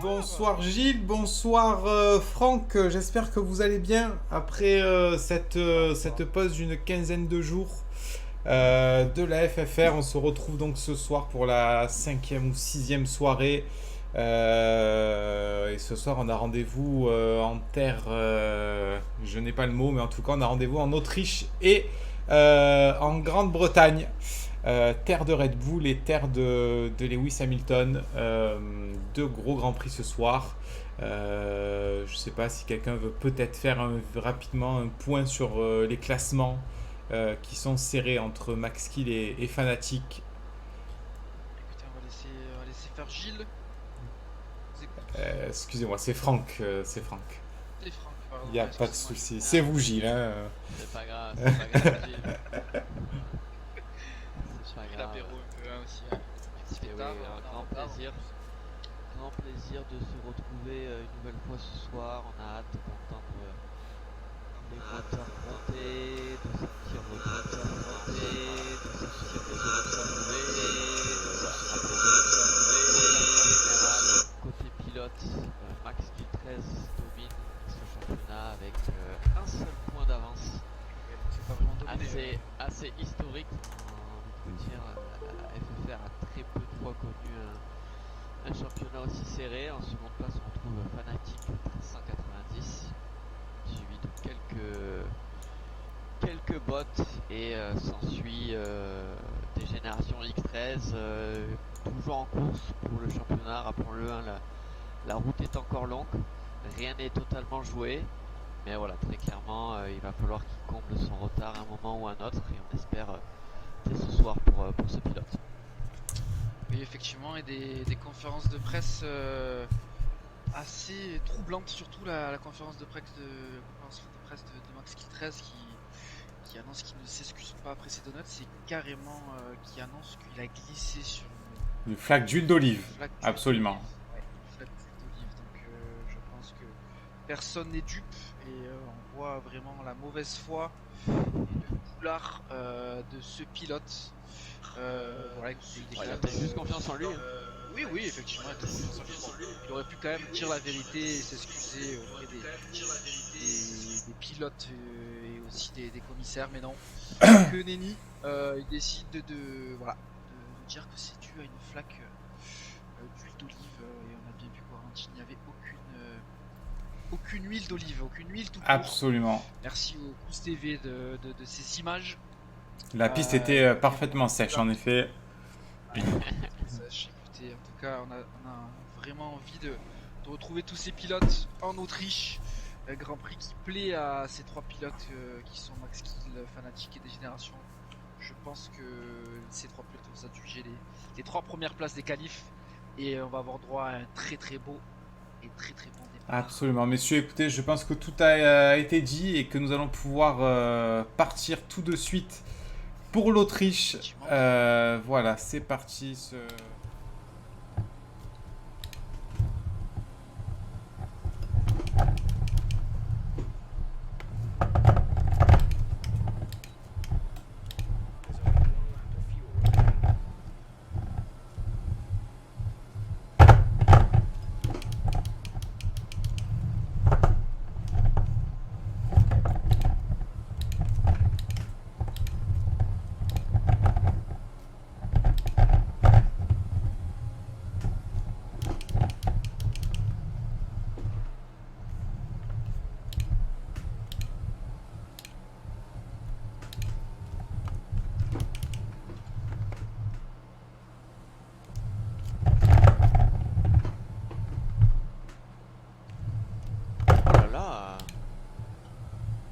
Bonsoir Gilles, bonsoir Franck, j'espère que vous allez bien après cette pause d'une quinzaine de jours de la FFR. On se retrouve donc ce soir pour la cinquième ou sixième soirée. Et ce soir on a rendez-vous en terre, je n'ai pas le mot, mais en tout cas on a rendez-vous en Autriche et en Grande-Bretagne. Terre de Red Bull et terre de Lewis Hamilton. Deux gros grands prix ce soir. Je ne sais pas si quelqu'un veut peut-être faire rapidement un point sur les classements qui sont serrés entre Max Kill et Fanatic. Écoutez, on va laisser faire Gilles. Vous écoute. Excusez-moi, c'est Franck. C'est Franck. C'est Franck, pardon. Il n'y a pas de souci. C'est vous, Gilles. Hein. C'est pas grave, c'est pas grave, Gilles. C'est pas Avec grave. l'apéro un peu hein, aussi. Hein. Un petit Et oui, pétard, un on en grand reparle. plaisir. Grand plaisir de se retrouver une nouvelle fois ce soir. On a hâte d'entendre les moteurs gronder, de sentir vos moteurs gronder, de se souhaiter de retrouver, de se rappeler de retrouver. Général, côté pilote, Max Q13 domine ce championnat avec un seul point d'avance. C'est pas vraiment dominé. Assez historique. On peut dire, la FFR a très peu de fois connu un championnat aussi serré. En seconde place, on retrouve Fnatic 1390, suivi de quelques bots et s'ensuit des générations X13, toujours en course pour le championnat. Rappelons-le, hein, la route est encore longue, rien n'est totalement joué. Mais voilà, très clairement, il va falloir qu'il comble son retard à un moment ou à un autre, et on espère dès ce soir pour ce pilote. Oui, effectivement, et des conférences de presse assez troublantes, surtout la conférence de presse de Max Q13 qui annonce qu'il ne s'excuse pas après ses donuts. C'est carrément qui annonce qu'il a glissé sur Une flaque d'huile d'olive. flaque d'huile Absolument. d'olive. Ouais, une flaque d'huile d'olive. Donc je pense que personne n'est dupe et on voit vraiment la mauvaise foi et le boulard de ce pilote. Voilà, écoutez, il Ouais, il a déclare- peut-être juste confiance en lui. Oui, effectivement, il a peut-être confiance en lui. Bon, il aurait pu quand même dire la vérité et s'excuser auprès des pilotes et aussi des commissaires, mais non. Que nenni, il décide voilà, de dire que c'est dû à une flaque d'huile d'olive et on a bien vu qu'au ralenti, il n'y avait aucune huile d'olive, aucune huile tout court. Absolument. Merci au Pouce TV de ces images. La piste était parfaitement sèche, en effet. Sèche. Écoutez, en tout cas, on a vraiment envie de retrouver tous ces pilotes en Autriche. Un Grand Prix qui plaît à ces trois pilotes qui sont Max Kill, Fnatic et des générations. Je pense que ces trois pilotes vont s'adjuger les trois premières places des qualifs et on va avoir droit à un très beau et très bon départ. Absolument. Messieurs, écoutez, je pense que tout a été dit et que nous allons pouvoir partir tout de suite pour l'Autriche. Effectivement. Voilà, c'est parti.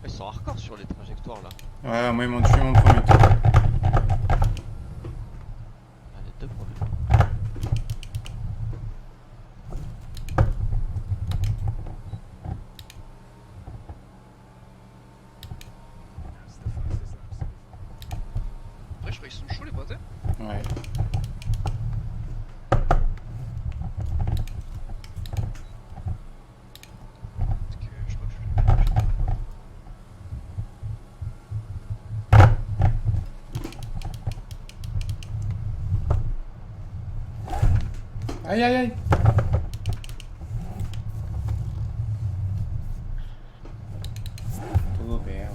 Ils sont hardcore sur les trajectoires là. Ouais, moi ils m'ont tué mon premier tour. Ah, les deux premiers. Après, je crois qu'ils sont chauds les potes. Hein. Ouais. Parce que je crois que je Aïe, aïe, aïe. Tudo bem.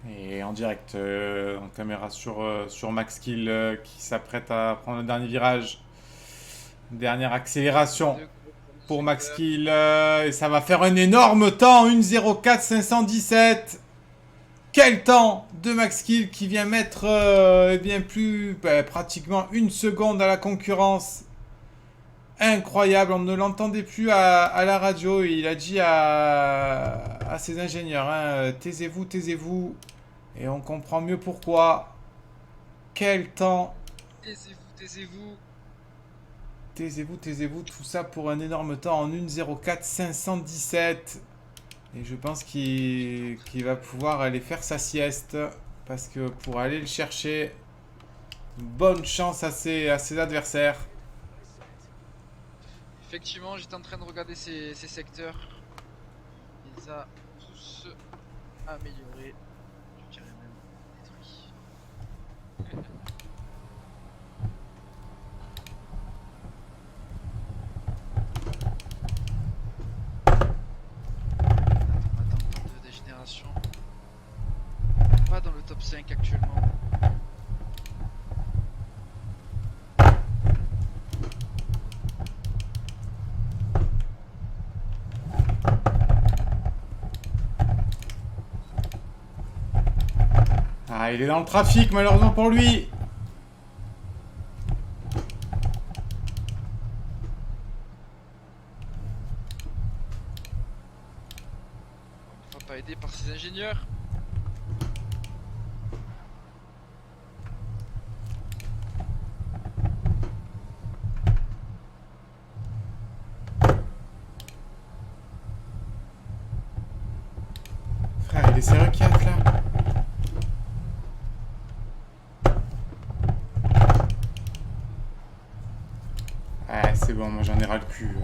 Et en direct, en caméra sur Max Kill qui s'apprête à prendre le dernier virage. Dernière accélération pour Max Kill. Et ça va faire un énorme temps. 1.04 517. Quel temps de Max Kill qui vient mettre bien plus pratiquement 1 seconde à la concurrence. Incroyable, on ne l'entendait plus à la radio. Il a dit à ses ingénieurs, hein, taisez-vous, taisez-vous. Et on comprend mieux pourquoi. Quel temps. Taisez-vous, taisez-vous. Taisez-vous, taisez-vous. Tout ça pour un énorme temps en 1.04 517. Et je pense qu'il va pouvoir aller faire sa sieste. Parce que pour aller le chercher, bonne chance à ses adversaires. Effectivement, j'étais en train de regarder ces secteurs. Il les a tous améliorés. Je dirais même détruits. On attend temps de dégénération. Pas dans le top 5 actuellement. Ah, il est dans le trafic, malheureusement pour lui. On ne va pas aider par ses ingénieurs. Frère, il est sérieux qui là. Ouais, c'est bon, moi j'en ai ras le cul.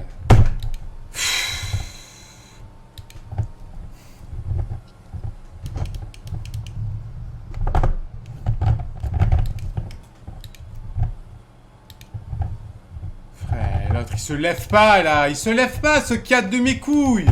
Frère, l'autre il se lève pas là, il se lève pas ce 4 de mes couilles.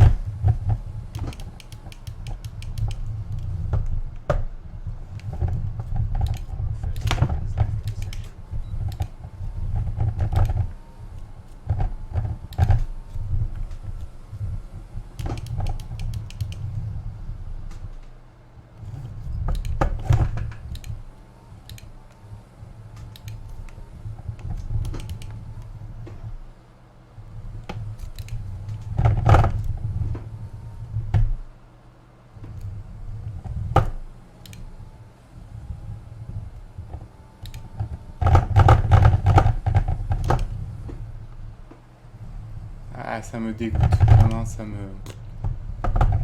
Ah, ça me dégoûte. Vraiment, ça me...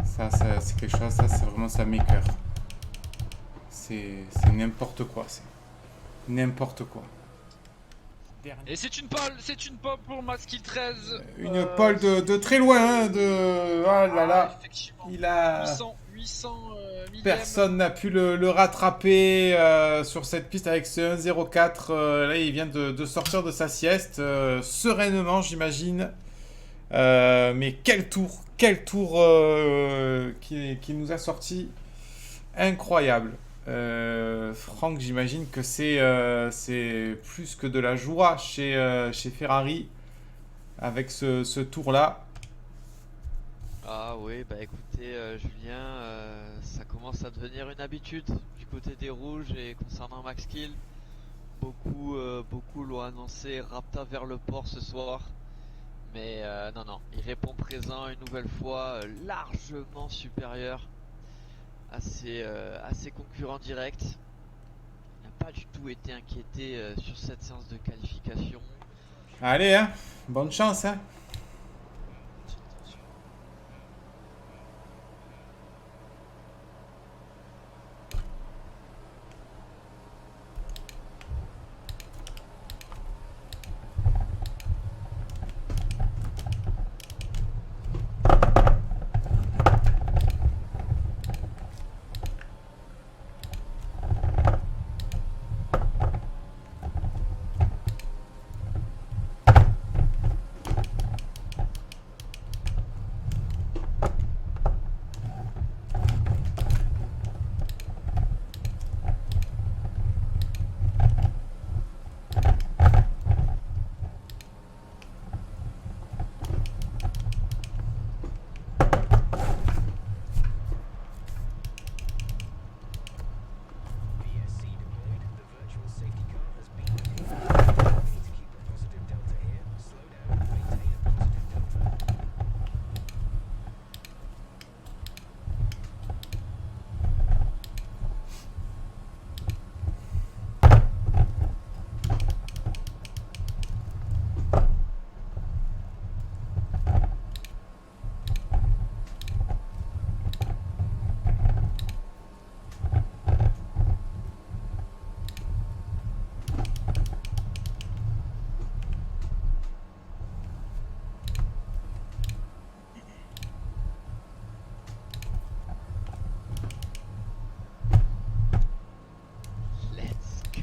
Ça c'est quelque chose, ça, c'est vraiment, ça m'écoeure. C'est n'importe quoi, c'est... N'importe quoi. Et c'est une pole pour Max Kill 13. Une pole de très loin, hein, de... Oh là là. Effectivement. Il a... 800 millième. Personne n'a pu le rattraper sur cette piste avec ce 1.04. Là, il vient de sortir de sa sieste, sereinement, j'imagine. Mais quel tour qui nous a sorti. Incroyable. Franck, j'imagine que c'est plus que de la joie chez Ferrari avec ce tour-là. Ah oui, bah écoutez Julien, ça commence à devenir une habitude du côté des rouges et concernant Max Kill. Beaucoup l'ont annoncé Rapta vers le port ce soir. Mais non, il répond présent une nouvelle fois, largement supérieur à ses concurrents directs. Il n'a pas du tout été inquiété sur cette séance de qualification. Allez, hein, bonne chance, hein.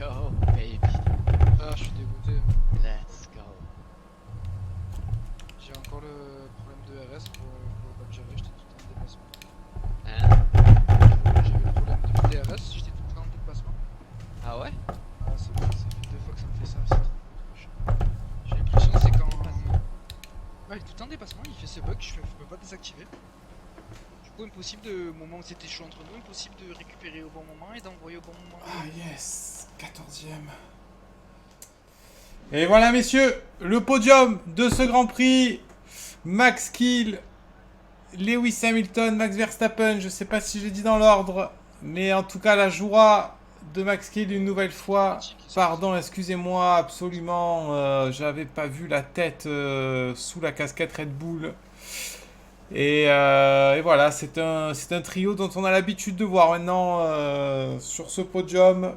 go, baby. Ah, je suis dégoûté. Let's go. J'ai encore le problème de RS pour pas te gérer, j'étais tout le temps en déplacement. Hein? J'ai eu le problème de DRS, j'étais tout le temps en déplacement. Ah ouais? Ah, ça fait 2 fois que ça me fait ça, c'est trop chiant. J'ai l'impression que c'est quand. Ouais, il est tout le temps en déplacement, il fait ses bugs, je peux pas désactiver. Du coup, impossible de, au moment où c'était chaud entre nous, impossible de récupérer au bon moment et d'envoyer au bon moment. Ah yes, 14e. Et voilà messieurs, le podium de ce Grand Prix. Max Kill, Lewis Hamilton, Max Verstappen, je sais pas si j'ai dit dans l'ordre, mais en tout cas la joie de Max Kill une nouvelle fois. Pardon, excusez-moi, absolument, j'avais pas vu la tête sous la casquette Red Bull. Et voilà, c'est un trio dont on a l'habitude de voir maintenant sur ce podium.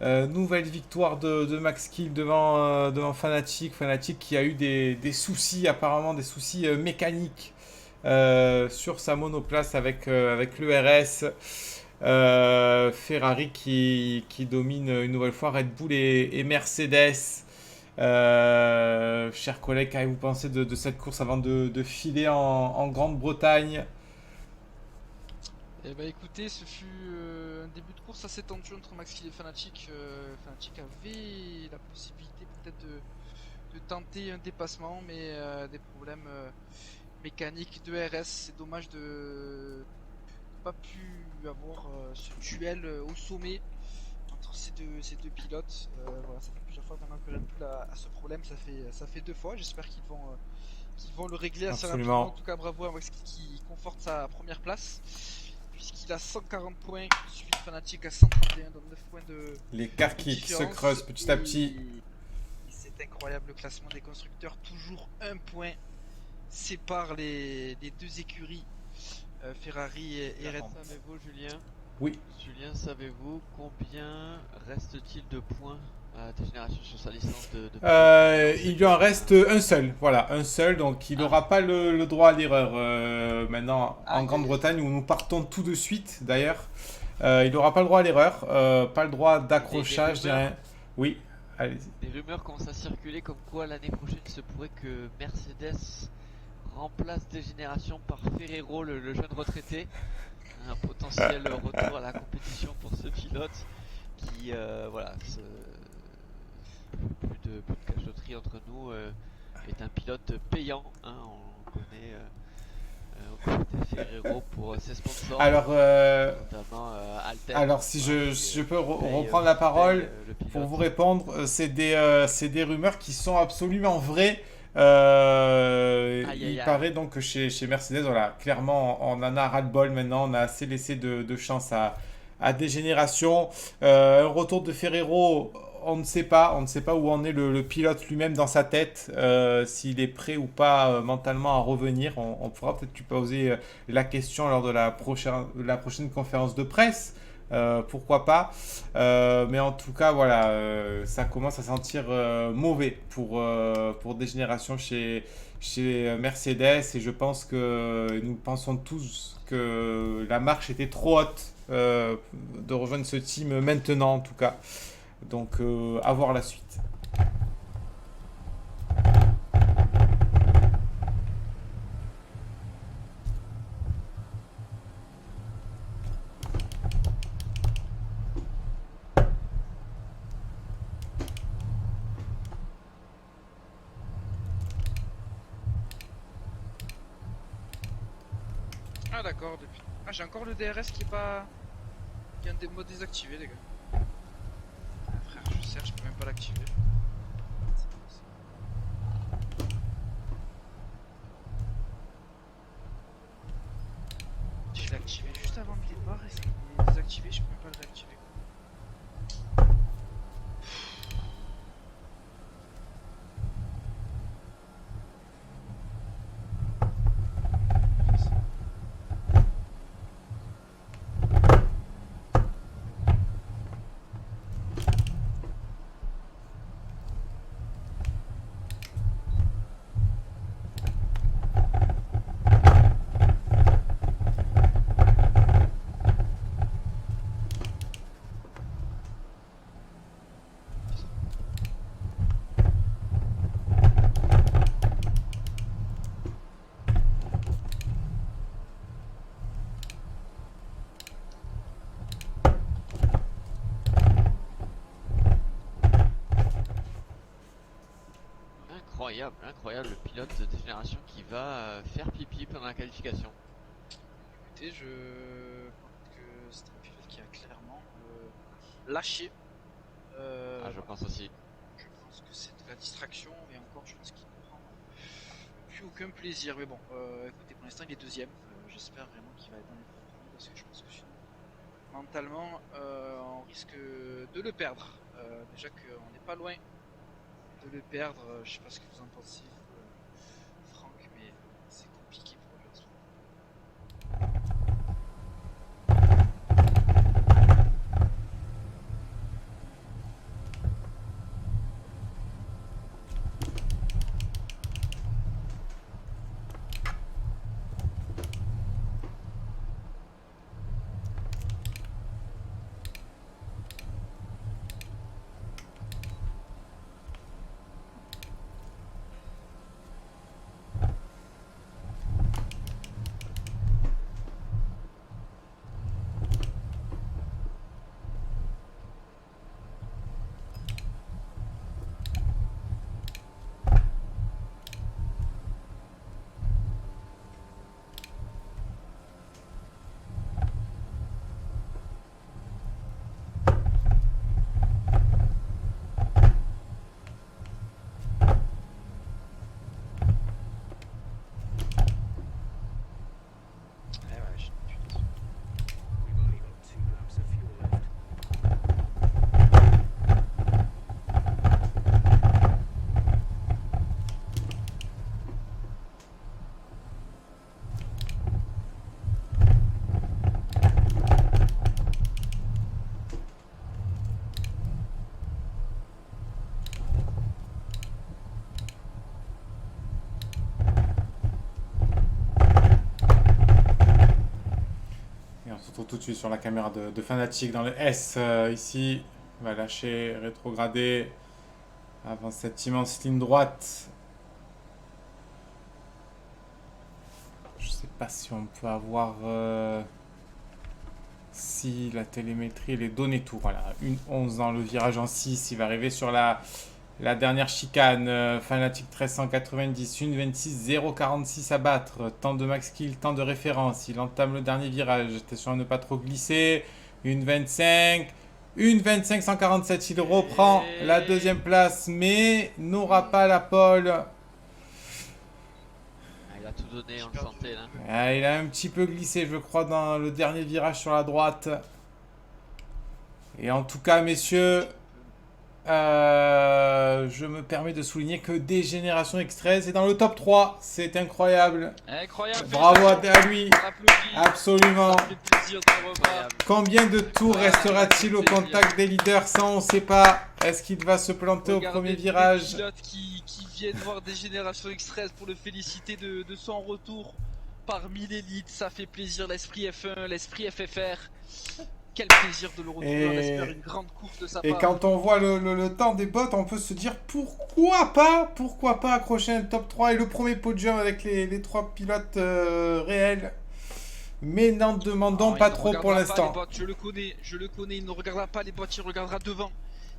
Nouvelle victoire de Max Kill devant Fnatic. Fnatic qui a eu des soucis, apparemment des soucis mécaniques sur sa monoplace avec l'ERS. Ferrari qui domine une nouvelle fois Red Bull et Mercedes. Chers collègues, qu'avez-vous pensé de cette course avant de filer en Grande-Bretagne? Eh bah écoutez, ce fut un début de course assez tendu entre Max Kill et Fnatic. Fnatic avait la possibilité peut-être de tenter un dépassement, mais des problèmes mécaniques de RS. C'est dommage de pas pu avoir ce duel au sommet entre ces deux pilotes. Voilà, ça fait plusieurs fois maintenant que Red Bull a ce problème. Ça fait 2 fois. J'espère qu'ils vont le régler assez Absolument. rapidement. En tout cas, bravo à Max Kill qui conforte sa première place, puisqu'il a 140 points, suivi de Fnatic à 131, donc 9 points de L'écart qui se différence. creuse petit à petit. Et c'est incroyable le classement des constructeurs, toujours un point sépare les deux écuries, Ferrari et Red Bull. Savez-vous, Julien? Oui. Julien, savez-vous combien reste-t-il de points à Dégénération sur sa licence de Il lui en reste un seul, voilà, un seul, donc il n'aura pas le droit à l'erreur maintenant en Grande-Bretagne où nous partons tout de suite d'ailleurs. Il n'aura pas le droit à l'erreur, pas le droit d'accrochage, je dirais. Oui, allez-y. Des rumeurs commencent à circuler comme quoi l'année prochaine il se pourrait que Mercedes remplace Dégénération par Ferrero, le jeune retraité. Un potentiel retour à la compétition pour ce pilote qui, voilà, plus de cachotterie entre nous, est un pilote payant. Hein, on connaît Ferrero pour ses sponsors. Alors, notamment Alten. alors si je peux reprendre la parole pour vous répondre, c'est des rumeurs qui sont absolument vraies. Il paraît donc que chez Mercedes, voilà, clairement, on en a ras-le-bol maintenant, on a assez laissé de chance à Dégénération. Un retour de Ferrero, on ne sait pas où en est le pilote lui-même dans sa tête, s'il est prêt ou pas mentalement à revenir. On pourra peut-être lui poser la question lors de la prochaine conférence de presse. Pourquoi pas, mais en tout cas voilà, ça commence à sentir mauvais pour Dégénération chez Mercedes, et je pense que nous pensons tous que la marche était trop haute de rejoindre ce team maintenant en tout cas, donc à voir la suite. Ah d'accord, depuis. Ah, j'ai encore le DRS qui est un des modes désactivé, les gars. Ah, frère, je cherche, je peux même pas l'activer. Je l'ai activé juste avant le départ et ça est désactivé, je peux même pas le réactiver. incroyable, incroyable, le pilote de génération qui va faire pipi pendant la qualification. Écoutez, je pense que c'est un pilote qui a clairement lâché. Je pense aussi. Je pense que c'est de la distraction et encore je pense qu'il ne prend plus aucun plaisir. Mais bon, écoutez, pour l'instant il est deuxième. J'espère vraiment qu'il va être dans les premiers parce que je pense que sinon, mentalement, on risque de le perdre. Déjà qu'on n'est pas loin de le perdre. Je sais pas ce que vous en pensez, Franck, mais c'est compliqué pour lui en ce moment. Et on se retrouve tout de suite sur la caméra de Fnatic dans le S. Ici, on va lâcher, rétrograder avant cette immense ligne droite. Je sais pas si on peut avoir si la télémétrie, les données tout. Voilà, 1,11 dans le virage en 6. Il va arriver sur la dernière chicane. Fnatic 1390, 1,26, 0,46 à battre. Temps de max kill, temps de référence. Il entame le dernier virage. Attention à ne pas trop glisser. 1,25. 1,25, 147. Il reprend la deuxième place, mais n'aura pas la pole. Il a tout donné, on le sentait là. Ah, il a un petit peu glissé, je crois, dans le dernier virage sur la droite. Et en tout cas, messieurs, je me permets de souligner que Dégénération X13 est dans le top 3. C'est incroyable. Incroyable. Bravo à lui. Absolument. Ça fait plaisir de le revoir. Combien de tours restera-t-il au contact des leaders? Ça, on ne sait pas. Est-ce qu'il va se planter au premier virage? Les pilotes qui viennent voir des générations X13 pour le féliciter de son retour parmi l'élite. Ça fait plaisir, l'esprit F1, l'esprit FFR. Quel plaisir de le retrouver. On espère une grande course de sa part. Et quand on voit le temps des bots, on peut se dire pourquoi pas accrocher un top 3 et le premier podium avec les 3 pilotes réels. Mais n'en demandons pas trop pour l'instant. Je le connais, il ne regardera pas les bots, il regardera devant.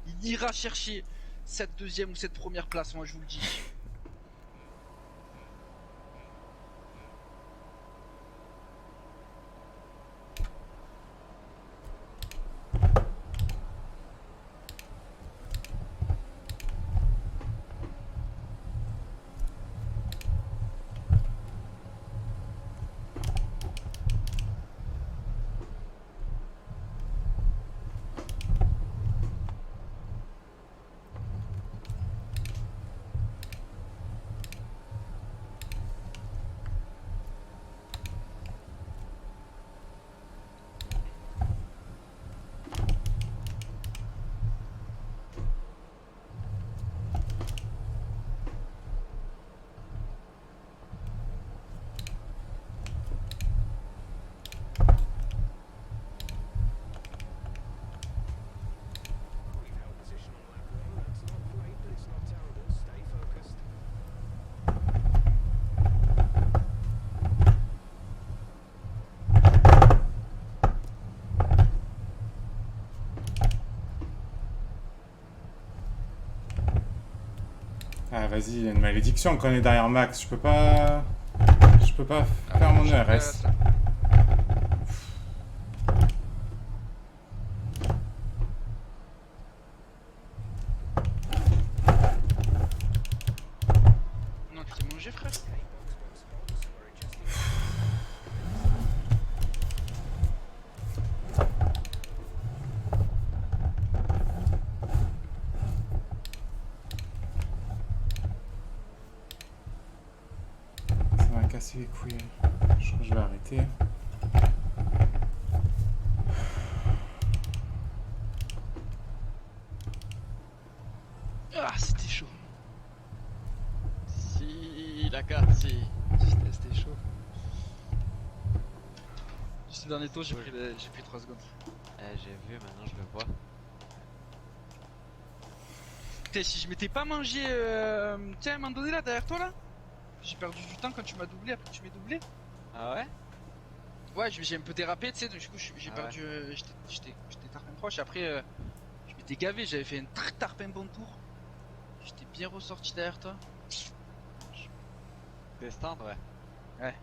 Il ira chercher cette deuxième ou cette première place, moi je vous le dis. Ah, vas-y, il y a une malédiction quand on est derrière Max. Je peux pas. Je peux pas faire mon ERS. Non, tu t'es mangé, frère. Ça va casser les couilles. Je crois que je vais arrêter. Ah, c'était chaud. Si, la carte, si. C'était chaud. Juste le dernier tour, j'ai pris 3 secondes. J'ai vu, maintenant je le vois. Putain, si je m'étais pas mangé. Tiens, à un moment donné là, derrière toi là, j'ai perdu du temps quand tu m'as doublé, après tu m'es doublé. Ah ouais? Ouais, j'ai un peu dérapé, tu sais, du coup j'ai Ah perdu. J'étais tarpin proche, après je m'étais gavé, j'avais fait un tarpin bon tour. J'étais bien ressorti derrière toi. Destin, ouais.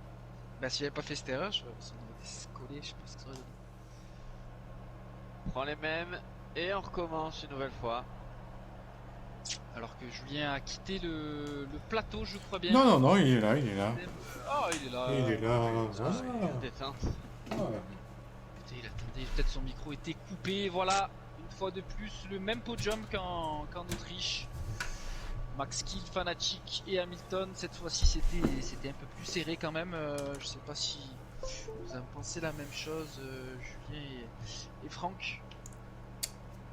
Bah, si j'avais pas fait cette erreur, ça m'aurait été collé, je sais pas ce que ça aurait donné. Prends les mêmes et on recommence une nouvelle fois. Alors que Julien a quitté le plateau, je crois bien. Non, non, non, il est là, il est là. Oh, il est là. Il est là. Ah, détente. Ah. Putain, il attendait, peut-être son micro était coupé. Voilà, une fois de plus, le même podium qu'en Autriche. Max Kill, Fanatic et Hamilton. Cette fois-ci, c'était un peu plus serré quand même. Je sais pas si vous en pensez la même chose, Julien et Franck.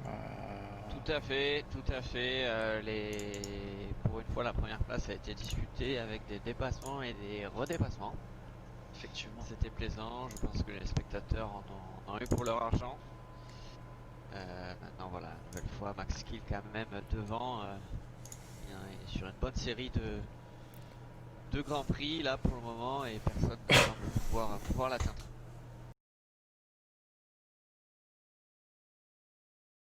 Tout à fait, tout à fait. Pour une fois, la première place a été discutée avec des dépassements et des redépassements. Effectivement. C'était plaisant, je pense que les spectateurs en ont eu pour leur argent. Maintenant, voilà, nouvelle fois, Max Kill quand même devant. Il est sur une bonne série de Grands Prix là pour le moment et personne ne semble pouvoir l'atteindre.